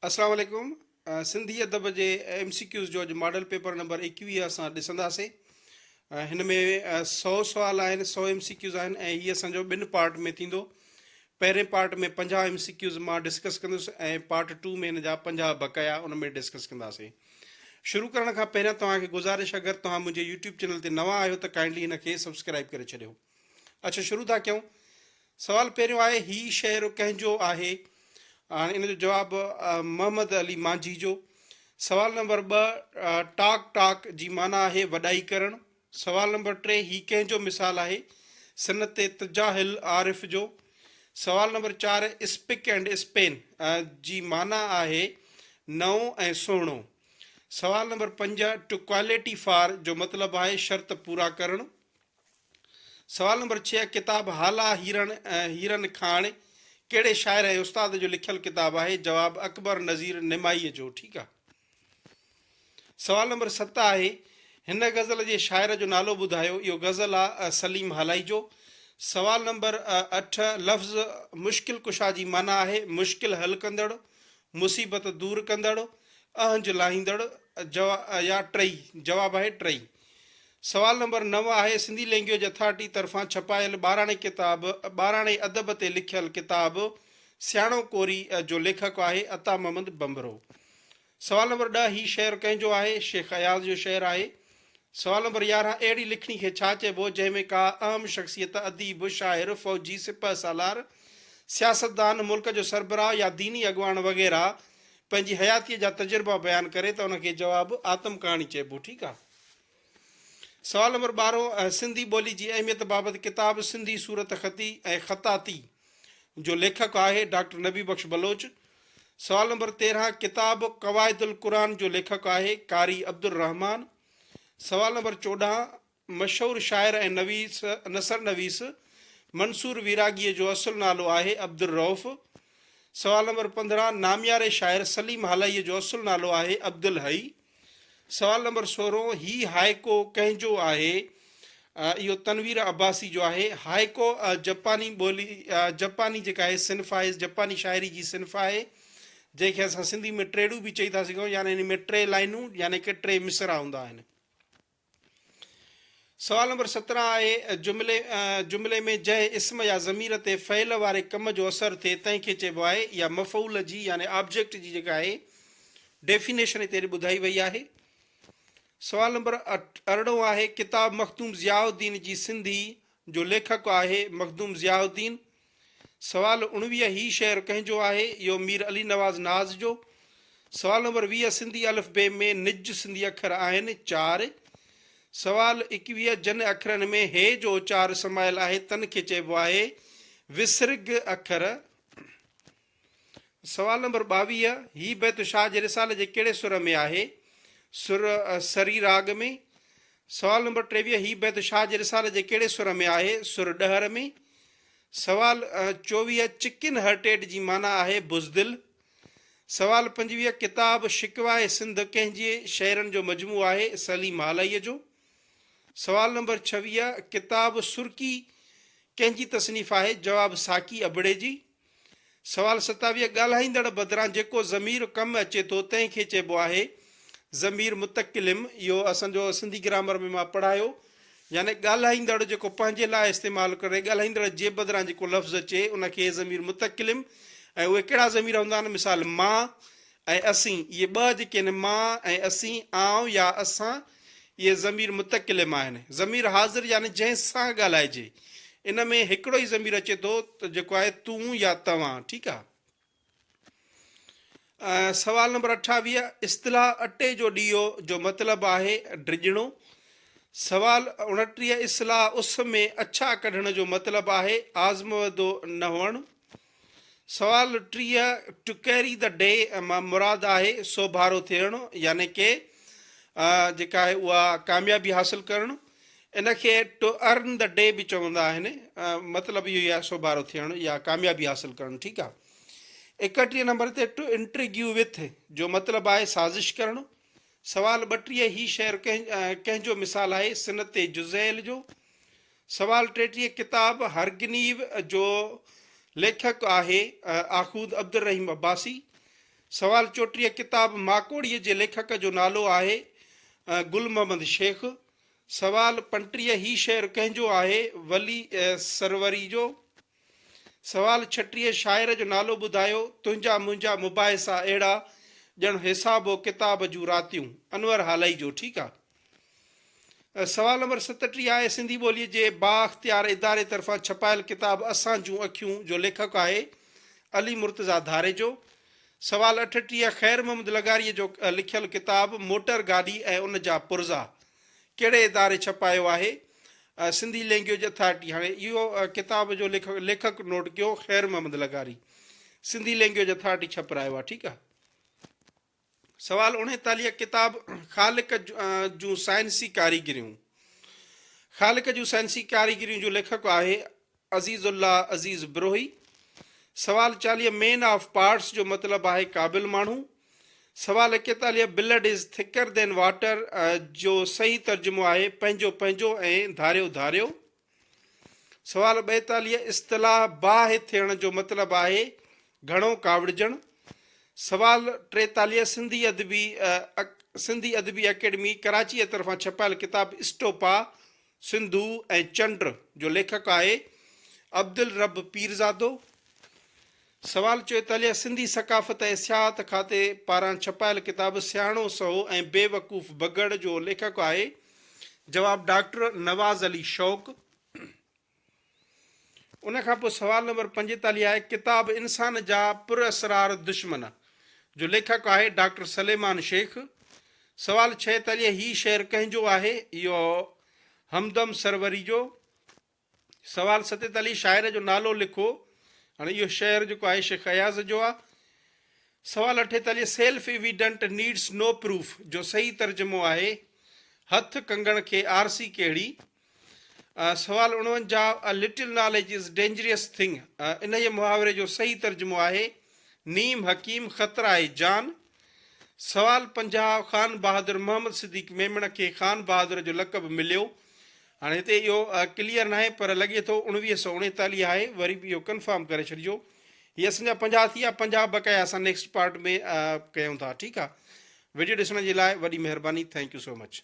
अस्सलाम वालेकुम। सिंधी अदब जे MCQs जो अॼु मॉडल पेपर नंबर 21 असां ॾिसंदासीं। हिन में 100 सुवाल आहिनि, 100 MCQs आहिनि ऐं हीअ असांजो ॿिनि पार्ट में थींदो। पहिरें पार्ट में 50 MCQs मां डिस्कस कंदुसि ऐं पार्ट 2 में हिन जा 50 बक़ाया उन में डिस्कस कंदासीं। शुरू करण खां पहिरियां तव्हांखे गुज़ारिश, अगरि तव्हां मुंहिंजे यूट्यूब चैनल ते नवां आहियो त काइंडली हिन खे सब्सक्राइब करे छॾियो। अच्छा, शुरू था कयूं। सवाल पहिरियों आहे, ही शहर कंहिंजो आहे? हाणे इन जो जवाबु मोहम्मद अली मांझी जो। सवाल नंबर 2, टाक टाक जी माना आहे वॾाई करणु। सवाल नंबर 3, ही कंहिंजो मिसाल आहे? सनत तजाहिल आरिफ जो। सवाल नंबर 4, स्पिक एंड स्पेन जी माना आहे नओं ऐं सुहिणो। सवाल नंबर 5, टू क्वालिटी फॉर जो मतिलबु आहे शर्त पूरा करणु। सवाल नंबर 6, किताब हाला हीरन खान कहिड़े शाइर ऐं उस्ताद जो लिखियलु किताबु आहे? जवाबु अकबर नज़ीर निमाईअ जो। ठीकु आहे। सवाल नंबर 7 आहे, हिन गज़ल जे शाइर जो नालो ॿुधायो। इहो गज़ल आहे सलीम हलाई जो। सवाल नंबर 8, लफ़्ज़ मुश्किल कुशा जी माना आहे मुश्किल हल कंदड़, मुसीबत दूर कंदड़, अहंज लाहींदड़ या टई। जवाबु आहे टई। सवाल नंबर 9 आहे, सिंधी लैंग्वेज अथॉरिटी तरफ़ां छपायल ॿाराणे अदब ते लिखियलु किताबु सियाणो कोरी जो लेखक आहे अता मोहम्मद बंबरो। सवाल नंबर 10, ही शहर कंहिंजो आहे? शेख अयाज़ जो शहर आहे। सवाल नंबर 11, अहिड़ी लिखणी खे छा चइबो जंहिंमें का अहम शख़्सियत, अदीब, शाइर, फ़ौजी, सिपह सालार, सियासतदान, मुल्क जो सरबराह या दीनी अॻुवान वग़ैरह पंहिंजी हयातीअ जा तजुर्बा बयानु करे त उनखे जवाबु आतम कहाणी चइबो। ठीकु आहे। सवाल नंबर 12, सिंधी ॿोली जी अहमियत बाबति किताब सिंधी सूरत ख़ती ऐं ख़ताती जो लेखक आहे डॉक्टर नबी बख्श बलोच। सवाल नंबर 13, किताब क़वाइदुल क़ुरान जो लेखक आहे कारी अब्दुल रहमान। सवाल नंबर 14, मशहूरु शाइर ऐं नसर नवीस मंसूर विरागीअ जो असुलु नालो आहे अब्दुल रऊफ़। सवाल नंबर 15, नामियारे शाइर सलीम हलाईअ जो असुलु नालो आहे अब्दुल हई। सवाल नंबर 16, ही हाइको कंहिंजो आहे? इहो तनवीर अब्बासी जो आहे। हाइको जापानी ॿोली जापानी जेका आहे सिन्फ़ आहे, जापानी शाइरी जी सिन्फ़ आहे, जंहिंखे असां सिंधी में ट्रेड़ू बि चई था सघूं, यानी इन में 3 लाइनूं यानी कि 3 मिसरा हूंदा आहिनि। सवाल नंबर 17 आहे, जुमिले में जंहिं इस्म या ज़मीर ते फ़इल वारे कम जो असरु थिए तंहिंखे चइबो आहे, या मफ़ऊल जी यानी ऑब्जेक्ट जी जेका आहे डेफिनेशन हिते ॿुधाई वई आहे। सवाल नंबर 18 आहे, किताब मखदूम ज़ियाउद्दीन जी सिंधी जो लेखक आहे मखदूम ज़ियाउद्दीन। सवाल 19, ही शहर कंहिंजो आहे? इहो मीर अली नवाज़ नाज़ जो। सवाल नंबर 20, सिंधी अलिफ़बे में निज सिंधी अखर आहिनि 4। सवाल 21, जन अखरनि में हे जो उचार समायल आहे तन खे चइबो आहे विसर्ग अखर। सवाल नंबर 22, ही बैत शाह जे रिसाले जे कहिड़े सुर में आहे? सुर सरी राग में। सवाल नंबर 23, ही बैत शाह जे रिसाले जे कहिड़े सुर में आहे? सुर ॾहर में। सवाल 24, चिकिन हर्टेड जी माना आहे बुज़दिल। सवाल 25, किताब शिकवाए सिंध कंहिंजे शहरनि जो मजमू आहे? सलीम हलाईअ जो। सवाल नंबर 26, किताब सुर्की कंहिंजी तसनीफ़ आहे? जवाबु साकी अबड़े जी। सवाल 27, ॻाल्हाईंदड़ बदिरां जेको ज़मीर कमु अचे थो तंहिंखे चइबो आहे ज़मीर मुतकिलिम। इहो असांजो सिंधी ग्रामर में मां पढ़ायो, यानी ॻाल्हाईंदड़ जेको पंहिंजे लाइ इस्तेमालु करे, ॻाल्हाईंदड़ जे बदिरां जेको लफ़्ज़ अचे उनखे ज़मीर मुतकिलिम। ऐं उहे कहिड़ा ज़मीर हूंदा आहिनि? मिसाल मां ऐं असीं, इहे 2 जेके आहिनि मां ऐं असीं, आउं या असां, इहे ज़मीर मुतकिलिम आहिनि। ज़मीर हाज़िर यानी जंहिंसां ॻाल्हाइजे, इन में हिकिड़ो ई ज़मीर अचे थो त जेको आहे तूं या तव्हां। ठीकु आहे। सवाल नंबर 28, इस्तिलाह अटे जो ॾीओ जो मतिलबु आहे ड्रिजणो। सवाल 29, इस्तिलाह उस में अछा कढण जो मतिलबु आहे आज़मवदो न हुअणु। सवाल 30, टू कैरी द डे मां मुराद आहे सोभारो थियणु, यानी कि जेका आहे उहा कामयाबी हासिलु करणु। इनखे टू अर्न द डे बि चवंदा आहिनि। मतिलबु इहो ई आहे सोभारो थियणु या कामयाबी हासिलु करणु। ठीकु आहे। 31 नंबर ते टू इंट्रीग्यू विथ जो मतिलबु आहे साज़िश करणु। सवाल 32, ही शहर कंहिंजो मिसाल आहे? सिनत जुज़ैल जो। सवाल 33, किताब हरगनीव जो लेखक आहे आख़ूद अब्दुल रहीम अब्बासी। सवाल 34 किताब माकोड़ीअ जे लेखक जो नालो आहे गुल मोहम्मद शेख। सवाल 35 ही शेर कंहिंजो आहे? वली सरवरी जो। सवाल 36 शाइर जो नालो ॿुधायो। तुंहिंजा मुंहिंजा मुबाहिसा अहिड़ा ॼण हिसाबो किताब जूं रातियूं। अनवर हालाई जो। ठीकु आहे। सवाल नंबर 37 आहे सिंधी ॿोलीअ जे बाख्तियार इदारे तरफ़ां छपायल किताब असां जूं अखियूं जो लेखक आहे अली मुर्तज़ा धारे जो। सवाल 38 ख़ैर मोहम्मद लगारीअ जो लिखियल किताब मोटर गाॾी ऐं उन जा पुर्ज़ा कहिड़े इदारे छपायो आहे? Sindhi language authority. हाणे इहो किताब जो लेखक नोट कयो, ख़ैर मोहम्मद लगारी, सिंधी लैंग्वेज अथॉरिटी छपायो आहे। ठीकु आहे। सवाल 39 किताब ख़ालिक जूं साइंसी कारीगरियूं। ख़ालिक जूं साइंसी कारीगरियूं जो लेखक आहे अज़ीज़ुल्लाह अज़ीज़ ब्रोही। सवाल 40 मैन ऑफ पार्ट्स जो मतिलबु आहे क़ाबिल माण्हू। सवाल 41 blood is thicker than water जो सही तर्जुमो आहे पंहिंजो पंहिंजो ऐं धारियो धारियो। सवाल 42 इस्तिलाह बाहि थियण जो मतिलबु आहे घणो कावड़जणु। सवाल 43 सिंधी अदबी अकेडमी कराची तरफ़ां छपायल किताब इस्टोपा सिंधु ऐं चंड जो लेखक आहे अब्दुल रब पीरज़ादो। सवाल 44 सिंधी सकाफ़त ऐं सियाहत खाते पारां छपायल किताब सियाणो सहो ऐं बेवकूफ़ बगड़ जो लेखक आहे जवाब डॉक्टर नवाज़ अली शौक़। उन खां पोइ सवाल नंबर 45 आहे किताब इंसान जा पुरअसरार दुश्मन जो लेखक आहे डॉक्टर सलेमान शेख। सवाल 46 ही शेर कंहिंजो आहे? इहो हमदम सरवरी जो। सवाल 47 शाइर जो नालो लिखो। हाणे इहो शेर जेको आहे शेख अयाज़ जो आहे। सवाल 48 सेल्फ एविडेंट नीड्स नो प्रूफ जो सही तर्जुमो आहे हथ कंगण खे आरसी कहिड़ी। सवाल 49 a little knowledge is dangerous thing इन जे मुहावरे जो सही तर्जुमो आहे नीम हकीम ख़तरा आहे जान। सवाल 50 ख़ान बहादुर मोहम्मद सिद्दीक़ मेमण खे ख़ान बहादुर जो लक़ब मिलियो। हाणे हिते इहो क्लियर न आहे पर लॻे थो 1939 आहे, वरी बि इहो कंफर्म करे छॾिजो। हीअ असांजा 50 थी विया, 50 बक़ाया असां नेक्स्ट पार्ट में कयूं था। ठीकु आहे। वीडियो ॾिसण जे लाइ वॾी महिरबानी। Thank you so much.